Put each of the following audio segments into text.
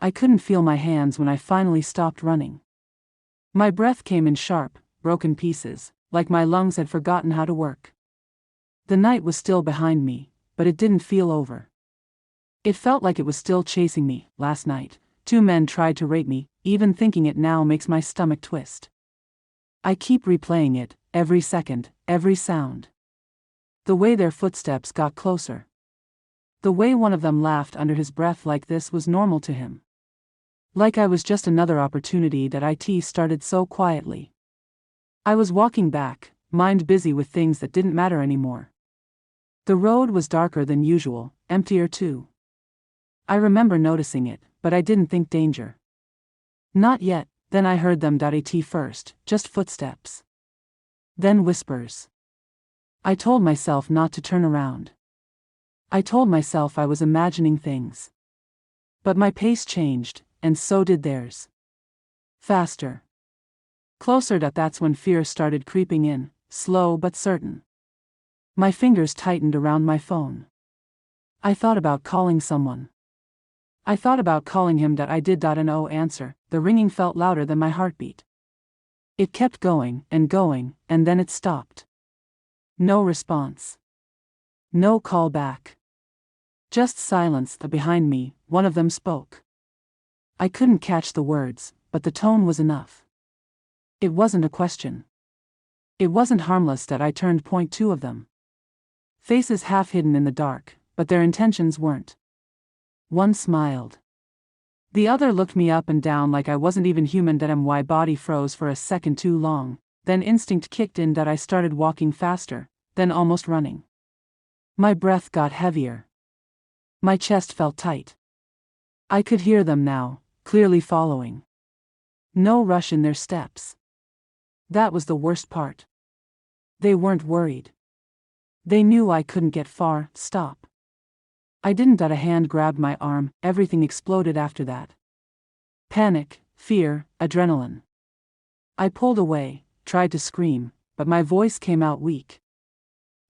I couldn't feel my hands when I finally stopped running. My breath came in sharp, broken pieces, like my lungs had forgotten how to work. The night was still behind me, but it didn't feel over. It felt like it was still chasing me. Last night, 2 men tried to rape me. Even thinking it now makes my stomach twist. I keep replaying it, every second, every sound. The way their footsteps got closer. The way one of them laughed under his breath like this was normal to him. Like I was just another opportunity that IT started so quietly. I was walking back, mind busy with things that didn't matter anymore. The road was darker than usual, emptier too. I remember noticing it, but I didn't think danger. Not yet. Then I heard them. It first, just footsteps. Then whispers. I told myself not to turn around. I told myself I was imagining things. But my pace changed, and so did theirs. Faster. Closer. That's when fear started creeping in, slow but certain. My fingers tightened around my phone. I thought about calling someone. I thought about calling him. I did. No answer. The ringing felt louder than my heartbeat. It kept going, and then it stopped. No response. No call back. Just silence. Behind me, one of them spoke. I couldn't catch the words, but the tone was enough. It wasn't a question. It wasn't harmless. I turned. Two of them. Faces half hidden in the dark, but their intentions weren't. One smiled. The other looked me up and down like I wasn't even human. My body froze for a second too long, then instinct kicked in. I started walking faster, then almost running. My breath got heavier. My chest felt tight. I could hear them now, clearly following. No rush in their steps. That was the worst part. They weren't worried. They knew I couldn't get far. Stop. I didn't. A hand grabbed my arm. Everything exploded after that. Panic, fear, adrenaline. I pulled away, tried to scream, but my voice came out weak.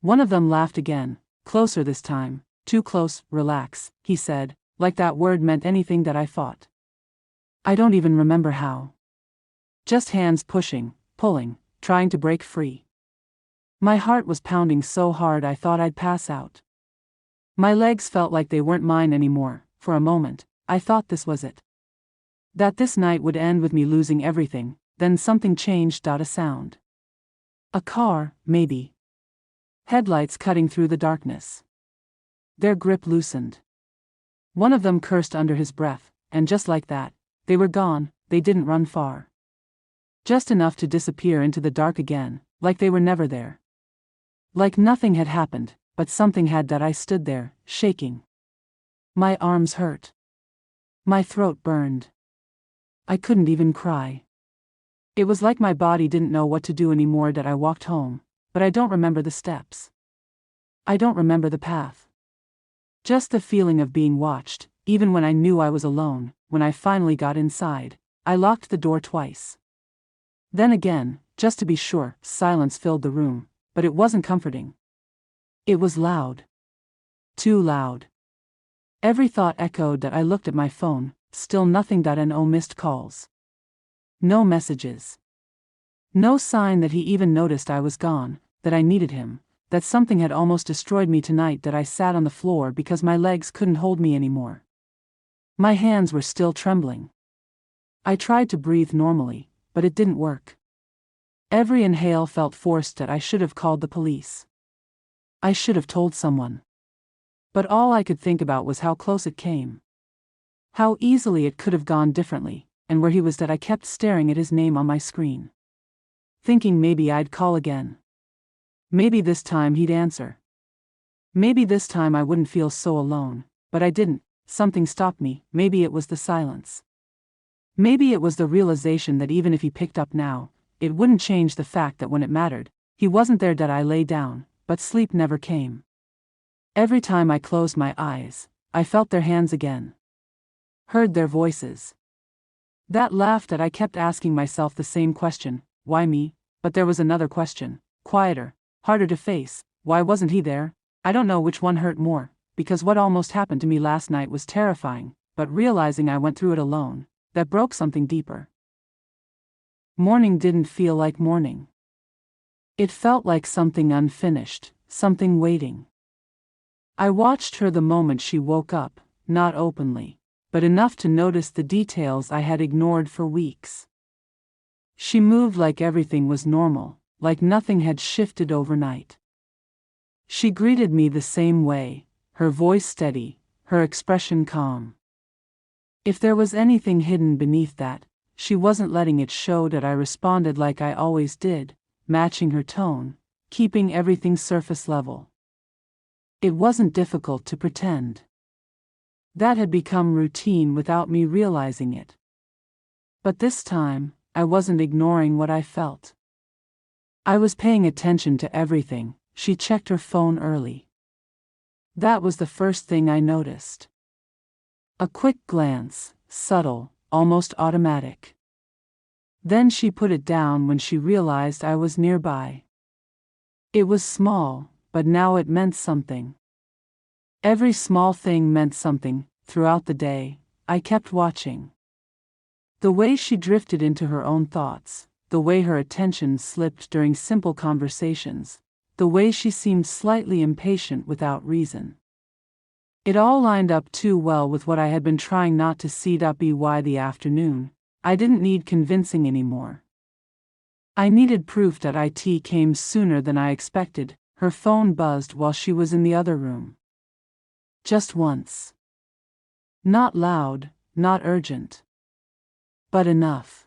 One of them laughed again, closer this time. Too close. Relax, he said, like that word meant anything. I fought. I don't even remember how. Just hands pushing, pulling, trying to break free. My heart was pounding so hard I thought I'd pass out. My legs felt like they weren't mine anymore. For a moment, I thought this was it. That this night would end with me losing everything. Then something changed. A sound. A car, maybe. Headlights cutting through the darkness. Their grip loosened. One of them cursed under his breath, and just like that, they were gone. They didn't run far. Just enough to disappear into the dark again, like they were never there. Like nothing had happened. But something had. I stood there, shaking. My arms hurt. My throat burned. I couldn't even cry. It was like my body didn't know what to do anymore. I walked home, but I don't remember the steps. I don't remember the path. Just the feeling of being watched, even when I knew I was alone. When I finally got inside, I locked the door twice. Then again, just to be sure. Silence filled the room, but it wasn't comforting. It was loud. Too loud. Every thought echoed. I looked at my phone, still nothing. No missed calls. No messages. No sign that he even noticed I was gone, that I needed him, that something had almost destroyed me tonight. I sat on the floor because my legs couldn't hold me anymore. My hands were still trembling. I tried to breathe normally, but it didn't work. Every inhale felt forced. I should have called the police. I should have told someone. But all I could think about was how close it came. How easily it could have gone differently, and where he was. I kept staring at his name on my screen. Thinking maybe I'd call again. Maybe this time he'd answer. Maybe this time I wouldn't feel so alone, but I didn't. Something stopped me. Maybe it was the silence. Maybe it was the realization that even if he picked up now, it wouldn't change the fact that when it mattered, he wasn't there. I lay down. But sleep never came. Every time I closed my eyes, I felt their hands again. Heard their voices. That laugh. I kept asking myself the same question, why me? But there was another question, quieter, harder to face, why wasn't he there? I don't know which one hurt more, because what almost happened to me last night was terrifying, but realizing I went through it alone, that broke something deeper. Morning didn't feel like morning. It felt like something unfinished, something waiting. I watched her the moment she woke up, not openly, but enough to notice the details I had ignored for weeks. She moved like everything was normal, like nothing had shifted overnight. She greeted me the same way, her voice steady, her expression calm. If there was anything hidden beneath that, she wasn't letting it show. That I responded like I always did, matching her tone, keeping everything surface level. It wasn't difficult to pretend. That had become routine without me realizing it. But this time, I wasn't ignoring what I felt. I was paying attention to everything. She checked her phone early. That was the first thing I noticed. A quick glance, subtle, almost automatic. Then she put it down when she realized I was nearby. It was small, but now it meant something. Every small thing meant something. Throughout the day, I kept watching. The way she drifted into her own thoughts, the way her attention slipped during simple conversations, the way she seemed slightly impatient without reason. It all lined up too well with what I had been trying not to see. By the afternoon, I didn't need convincing anymore. I needed proof. That it came sooner than I expected. Her phone buzzed while she was in the other room. Just once. Not loud, not urgent. But enough.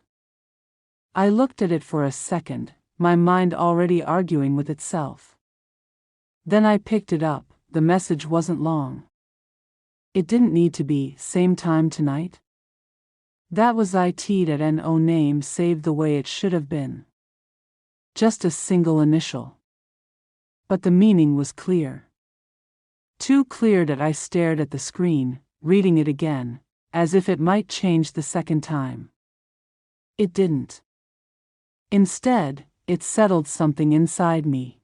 I looked at it for a second, my mind already arguing with itself. Then I picked it up. The message wasn't long. It didn't need to be, same time tonight. That was it. That no name saved the way it should have been. Just a single initial. But the meaning was clear. Too clear that I stared at the screen, reading it again, as if it might change the second time. It didn't. Instead, it settled something inside me.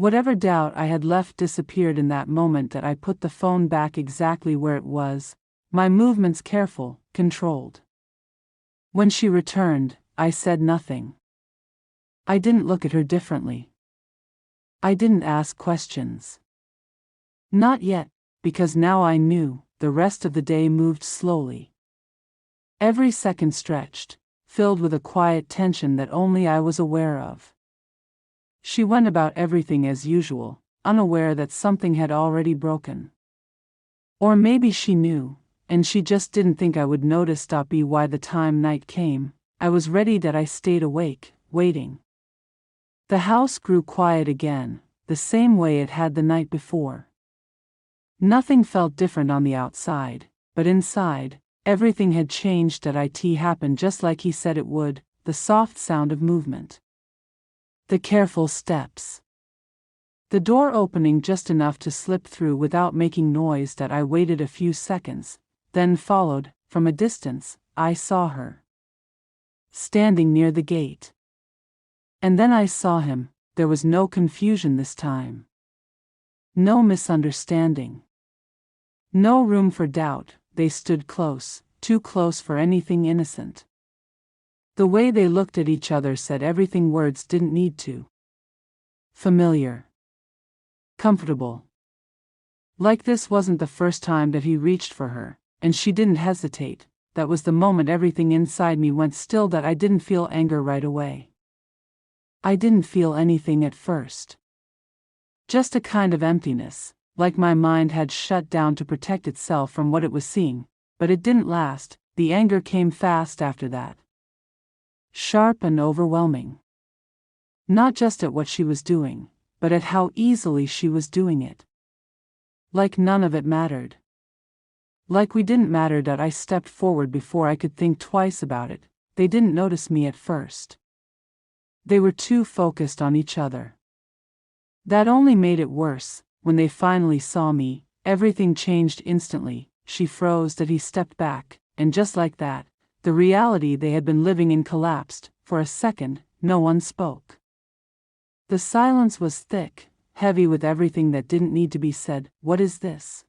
Whatever doubt I had left disappeared in that moment. That I put the phone back exactly where it was, my movements careful, controlled. When she returned, I said nothing. I didn't look at her differently. I didn't ask questions. Not yet, because now I knew. The rest of the day moved slowly. Every second stretched, filled with a quiet tension that only I was aware of. She went about everything as usual, unaware that something had already broken. Or maybe she knew, and she just didn't think I would notice. By the time night came, I was ready. That I stayed awake, waiting. The house grew quiet again, the same way it had the night before. Nothing felt different on the outside, but inside, everything had changed. That it happened just like he said it would, the soft sound of movement. The careful steps. The door opening just enough to slip through without making noise. That I waited a few seconds, then followed. From a distance, I saw her. Standing near the gate. And then I saw him. There was no confusion this time. No misunderstanding. No room for doubt. They stood close, too close for anything innocent. The way they looked at each other said everything words didn't need to. Familiar. Comfortable. Like this wasn't the first time that he reached for her, and she didn't hesitate. That was the moment everything inside me went still. That I didn't feel anger right away. I didn't feel anything at first. Just a kind of emptiness, like my mind had shut down to protect itself from what it was seeing, but it didn't last. The anger came fast after that. Sharp and overwhelming. Not just at what she was doing, but at how easily she was doing it. Like none of it mattered. Like we didn't matter. That I stepped forward before I could think twice about it. They didn't notice me at first. They were too focused on each other. That only made it worse. When they finally saw me, everything changed instantly. She froze. That he stepped back, and just like that, the reality they had been living in collapsed. For a second, no one spoke. The silence was thick, heavy with everything that didn't need to be said. What is this?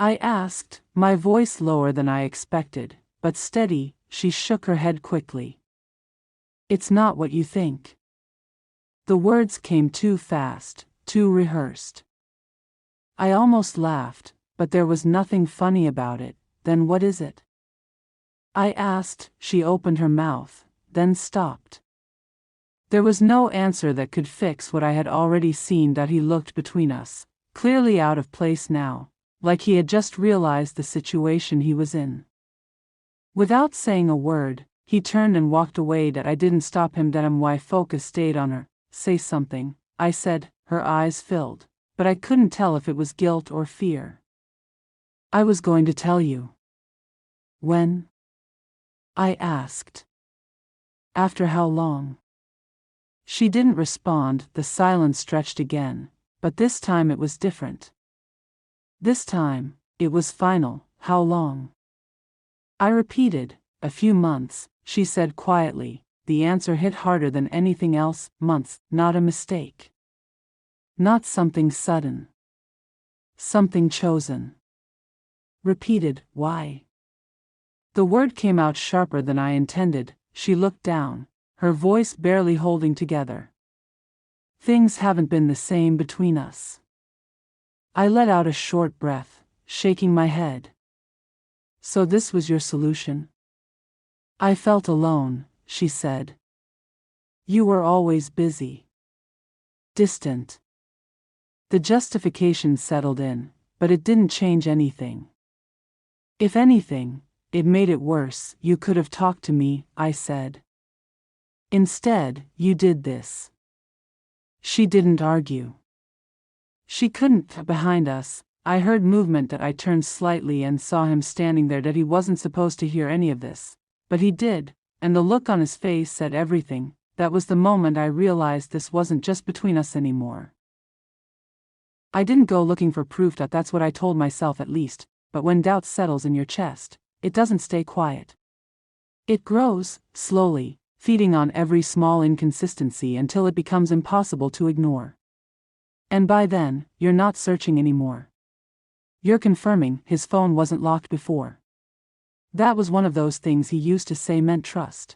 I asked, my voice lower than I expected, but steady. She shook her head quickly. It's not what you think. The words came too fast, too rehearsed. I almost laughed, but there was nothing funny about it. Then what is it? I asked. She opened her mouth, then stopped. There was no answer that could fix what I had already seen. That he looked between us, clearly out of place now, like he had just realized the situation he was in. Without saying a word, he turned and walked away. That I didn't stop him. That my focus stayed on her. Say something, I said. Her eyes filled, but I couldn't tell if it was guilt or fear. I was going to tell you. When? I asked. After how long? She didn't respond. The silence stretched again, but this time it was different. This time, it was final. How long? I repeated, a few months, she said quietly. The answer hit harder than anything else. Months, not a mistake. Not something sudden. Something chosen. Repeated, why? The word came out sharper than I intended. She looked down, her voice barely holding together. Things haven't been the same between us. I let out a short breath, shaking my head. So this was your solution? I felt alone, she said. You were always busy. Distant. The justification settled in, but it didn't change anything. If anything, it made it worse. You could have talked to me, I said. Instead, you did this. She didn't argue. She couldn't. Behind us, I heard movement. That I turned slightly and saw him standing there. That he wasn't supposed to hear any of this, but he did, and the look on his face said everything. That was the moment I realized this wasn't just between us anymore. I didn't go looking for proof. That's what I told myself at least, but when doubt settles in your chest, it doesn't stay quiet. It grows, slowly, feeding on every small inconsistency until it becomes impossible to ignore. And by then, you're not searching anymore. You're confirming. His phone wasn't locked before. That was one of those things he used to say meant trust.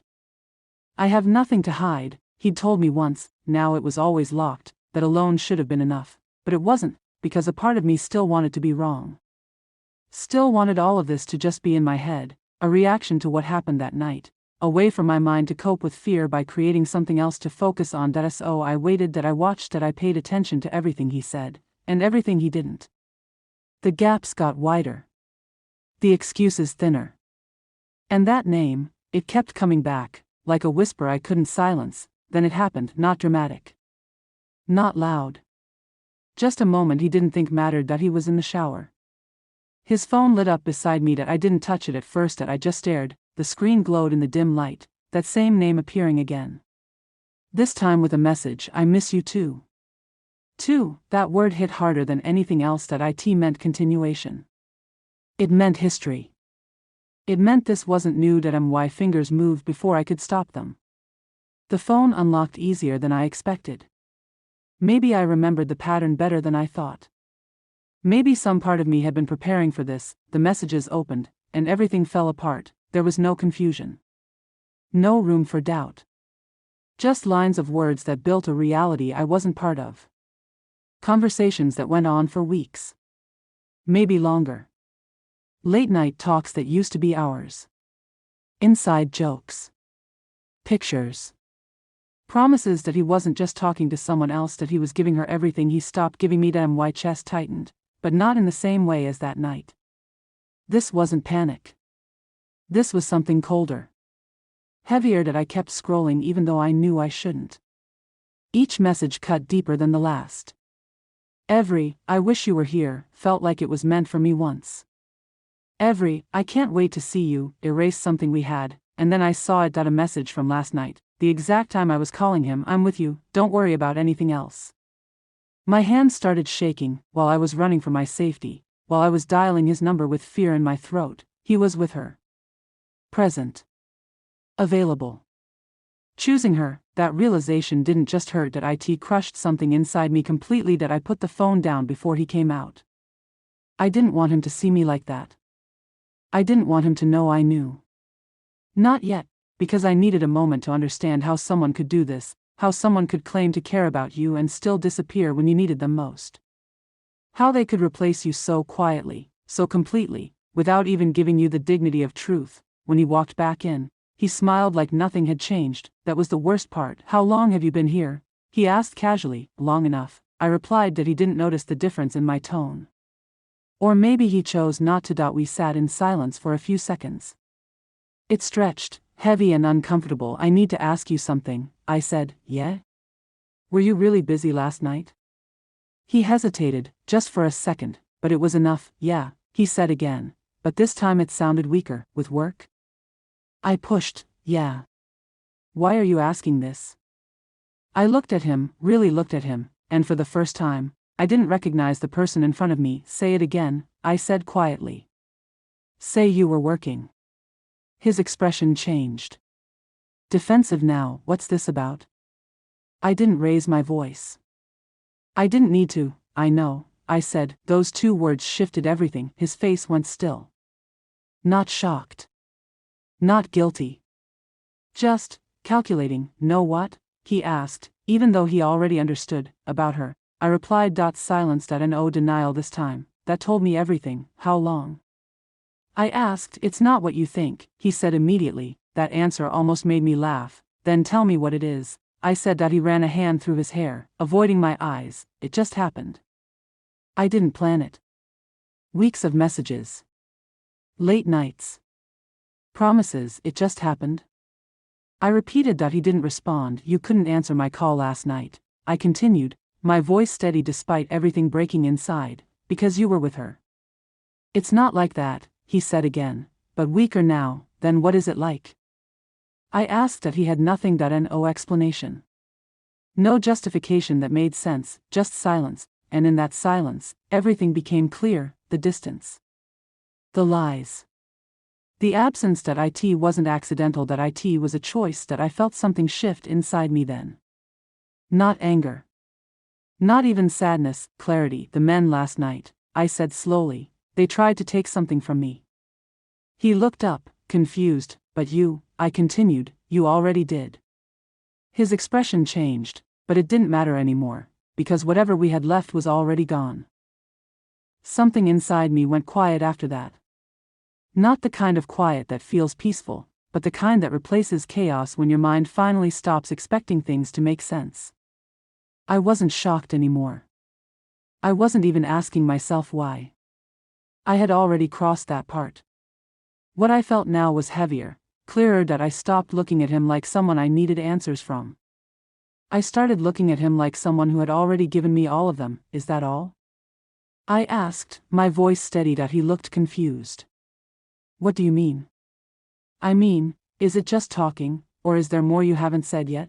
I have nothing to hide, he'd told me once. Now it was always locked. That alone should have been enough, but it wasn't, because a part of me still wanted to be wrong. Still wanted all of this to just be in my head, a reaction to what happened that night, a way for my mind to cope with fear by creating something else to focus on. So I waited. That I watched. That I paid attention to everything he said, and everything he didn't. The gaps got wider. The excuses thinner. And that name, it kept coming back, like a whisper I couldn't silence. Then it happened. Not dramatic. Not loud. Just a moment he didn't think mattered. That he was in the shower. His phone lit up beside me. That I didn't touch it at first. That I just stared. The screen glowed in the dim light, that same name appearing again. This time with a message. I miss you too. Too, that word hit harder than anything else. That it meant continuation. It meant history. It meant this wasn't new. That my fingers moved before I could stop them. The phone unlocked easier than I expected. Maybe I remembered the pattern better than I thought. Maybe some part of me had been preparing for this. The messages opened, and everything fell apart. There was no confusion. No room for doubt. Just lines of words that built a reality I wasn't part of. Conversations that went on for weeks. Maybe longer. Late night talks that used to be hours. Inside jokes. Pictures. Promises that he wasn't just talking to someone else. That he was giving her everything he stopped giving me. My chest tightened, but not in the same way as that night. This wasn't panic. This was something colder. Heavier. That I kept scrolling even though I knew I shouldn't. Each message cut deeper than the last. Every, I wish you were here, felt like it was meant for me once. Every, I can't wait to see you, erased something we had, and then I saw it. A message from last night, the exact time I was calling him. I'm with you, don't worry about anything else. My hands started shaking, while I was running for my safety, while I was dialing his number with fear in my throat. He was with her. Present. Available. Choosing her. That realization didn't just hurt. That it crushed something inside me completely. That I put the phone down before he came out. I didn't want him to see me like that. I didn't want him to know I knew. Not yet, because I needed a moment to understand how someone could do this, how someone could claim to care about you and still disappear when you needed them most. How they could replace you so quietly, so completely, without even giving you the dignity of truth. When he walked back in, he smiled like nothing had changed. That was the worst part. How long have you been here? He asked casually. Long enough. I replied that he didn't notice the difference in my tone. Or maybe he chose not to. We sat in silence for a few seconds. It stretched, heavy and uncomfortable. I need to ask you something, I said. Yeah? Were you really busy last night? He hesitated, just for a second, but it was enough. Yeah, he said again, but this time it sounded weaker. With work? I pushed. Yeah. Why are you asking this? I looked at him, really looked at him, and for the first time, I didn't recognize the person in front of me. Say it again, I said quietly. Say you were working. His expression changed. Defensive now. What's this about? I didn't raise my voice. I didn't need to. I know, I said. Those two words shifted everything. His face went still. Not shocked. Not guilty. Just calculating. Know what? He asked, even though he already understood about her. I replied. Silenced. No denial this time. That told me everything. How long? I asked. It's not what you think, he said immediately. That answer almost made me laugh. Then tell me what it is. I said. He ran a hand through his hair, avoiding my eyes. It just happened. I didn't plan it. Weeks of messages. Late nights. Promises. It just happened. I repeated. He didn't respond. You couldn't answer my call last night, I continued, my voice steady despite everything breaking inside, because you were with her. It's not like that, he said again, but weaker now. Then what is it like? I asked. He had nothing. No explanation. No justification that made sense, just silence, and in that silence, everything became clear. The distance. The lies. The absence. It wasn't accidental. It was a choice. I felt something shift inside me then. Not anger. Not even sadness, clarity. The men last night, I said slowly, they tried to take something from me. He looked up, confused. But you, I continued, you already did. His expression changed, but it didn't matter anymore, because whatever we had left was already gone. Something inside me went quiet after that. Not the kind of quiet that feels peaceful, but the kind that replaces chaos when your mind finally stops expecting things to make sense. I wasn't shocked anymore. I wasn't even asking myself why. I had already crossed that part. What I felt now was heavier, clearer. I stopped looking at him like someone I needed answers from. I started looking at him like someone who had already given me all of them. Is that all? I asked, my voice steadied. He looked confused. What do you mean? I mean, is it just talking, or is there more you haven't said yet?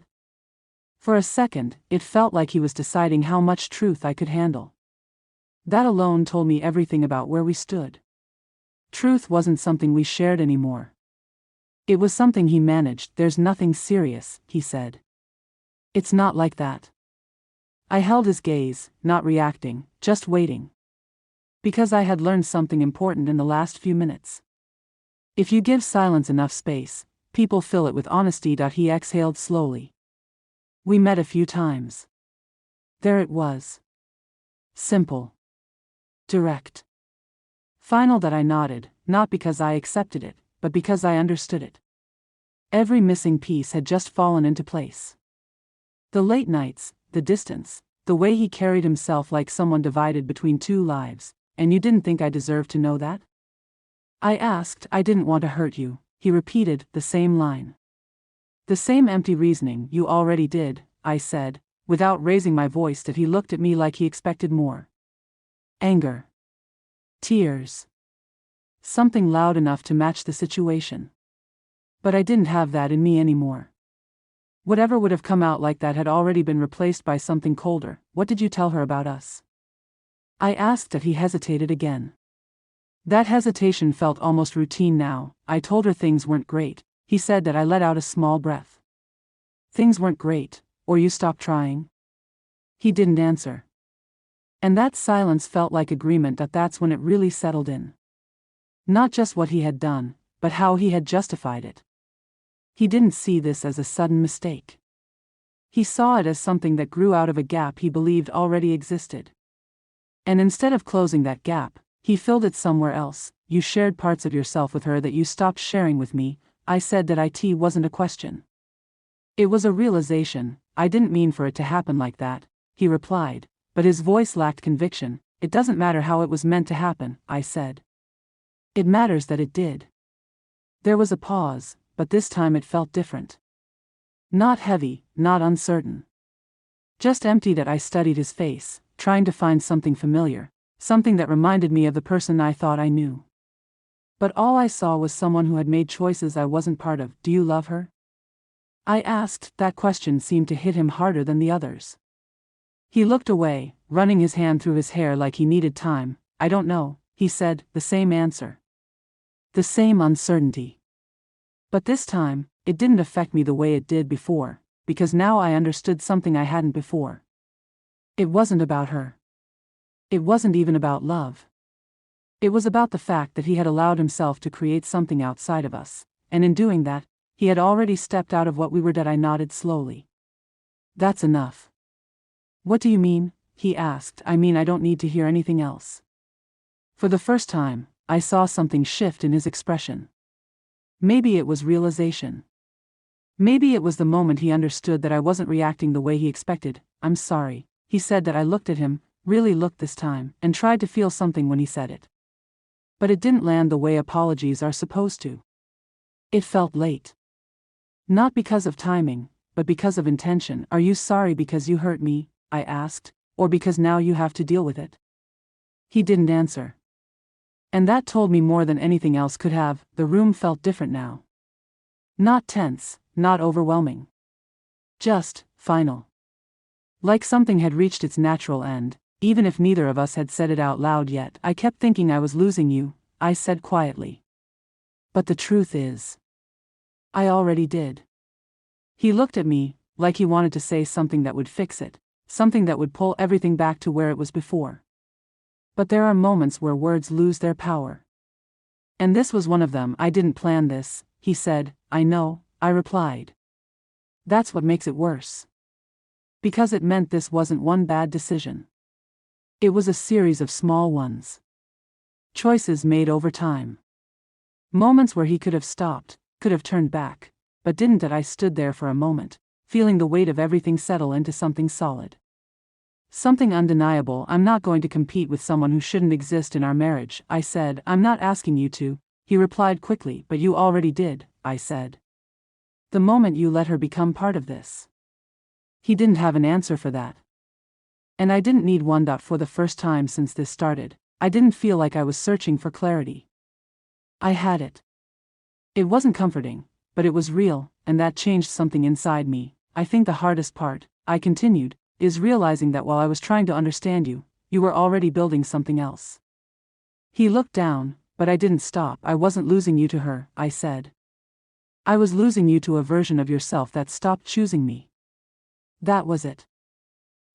For a second, it felt like he was deciding how much truth I could handle. That alone told me everything about where we stood. Truth wasn't something we shared anymore. It was something he managed. There's nothing serious, he said. It's not like that. I held his gaze, not reacting, just waiting. Because I had learned something important in the last few minutes. If you give silence enough space, people fill it with honesty. He exhaled slowly. We met a few times. There it was. Simple. Direct. Final. I nodded, not because I accepted it, but because I understood it. Every missing piece had just fallen into place. The late nights, the distance, the way he carried himself like someone divided between two lives. And you didn't think I deserved to know that? I asked. I didn't want to hurt you, he repeated, the same line. The same empty reasoning. You already did, I said, without raising my voice. He looked at me like he expected more. Anger. Tears. Something loud enough to match the situation. But I didn't have that in me anymore. Whatever would have come out like that had already been replaced by something colder. What did you tell her about us? I asked. He hesitated again. That hesitation felt almost routine now. I told her things weren't great, he said. I let out a small breath. Things weren't great, or you stopped trying? He didn't answer. And that silence felt like agreement that that's when it really settled in. Not just what he had done, but how he had justified it. He didn't see this as a sudden mistake. He saw it as something that grew out of a gap he believed already existed. And instead of closing that gap, he filled it somewhere else. You shared parts of yourself with her that you stopped sharing with me. I said that it wasn't a question. It was a realization. I didn't mean for it to happen like that, he replied, but his voice lacked conviction. It doesn't matter how it was meant to happen, I said. It matters that it did. There was a pause, but this time it felt different. Not heavy, not uncertain. Just empty. That I studied his face, trying to find something familiar, something that reminded me of the person I thought I knew. But all I saw was someone who had made choices I wasn't part of. Do you love her? I asked. That question seemed to hit him harder than the others. He looked away, running his hand through his hair like he needed time. I don't know, he said, the same answer. The same uncertainty. But this time, it didn't affect me the way it did before, because now I understood something I hadn't before. It wasn't about her. It wasn't even about love. It was about the fact that he had allowed himself to create something outside of us, and in doing that, he had already stepped out of what we were. That I nodded slowly. That's enough. What do you mean? He asked. I mean, I don't need to hear anything else. For the first time, I saw something shift in his expression. Maybe it was realization. Maybe it was the moment he understood that I wasn't reacting the way he expected. I'm sorry, he said. That I looked at him, really looked this time, and tried to feel something when he said it. But it didn't land the way apologies are supposed to. It felt late. Not because of timing, but because of intention. Are you sorry because you hurt me? I asked, or because now you have to deal with it? He didn't answer. And that told me more than anything else could have. The room felt different now. Not tense, not overwhelming. Just final. Like something had reached its natural end, even if neither of us had said it out loud yet. I kept thinking I was losing you, I said quietly. But the truth is, I already did. He looked at me, like he wanted to say something that would fix it, something that would pull everything back to where it was before. But there are moments where words lose their power. And this was one of them. I didn't plan this, he said. I know, I replied. That's what makes it worse. Because it meant this wasn't one bad decision. It was a series of small ones. Choices made over time. Moments where he could have stopped, could have turned back, but didn't. That I stood there for a moment, feeling the weight of everything settle into something solid. Something undeniable. I'm not going to compete with someone who shouldn't exist in our marriage, I said. I'm not asking you to, he replied quickly. But you already did, I said. The moment you let her become part of this. He didn't have an answer for that. And I didn't need one. For the first time since this started, I didn't feel like I was searching for clarity. I had it. It wasn't comforting, but it was real, and that changed something inside me. I think the hardest part, I continued, is realizing that while I was trying to understand you, you were already building something else. He looked down, but I didn't stop. I wasn't losing you to her, I said. I was losing you to a version of yourself that stopped choosing me. That was it.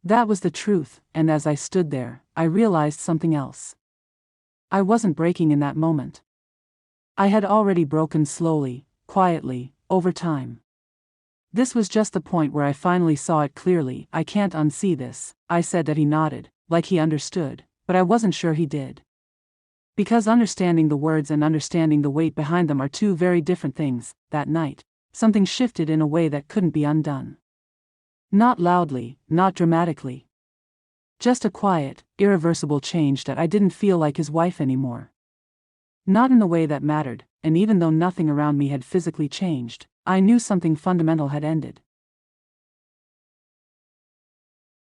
That was the truth, and as I stood there, I realized something else. I wasn't breaking in that moment. I had already broken slowly, quietly, over time. This was just the point where I finally saw it clearly. I can't unsee this, I said. That he nodded, like he understood, but I wasn't sure he did. Because understanding the words and understanding the weight behind them are two very different things. That night, something shifted in a way that couldn't be undone. Not loudly, not dramatically. Just a quiet, irreversible change. That I didn't feel like his wife anymore. Not in the way that mattered, and even though nothing around me had physically changed, I knew something fundamental had ended.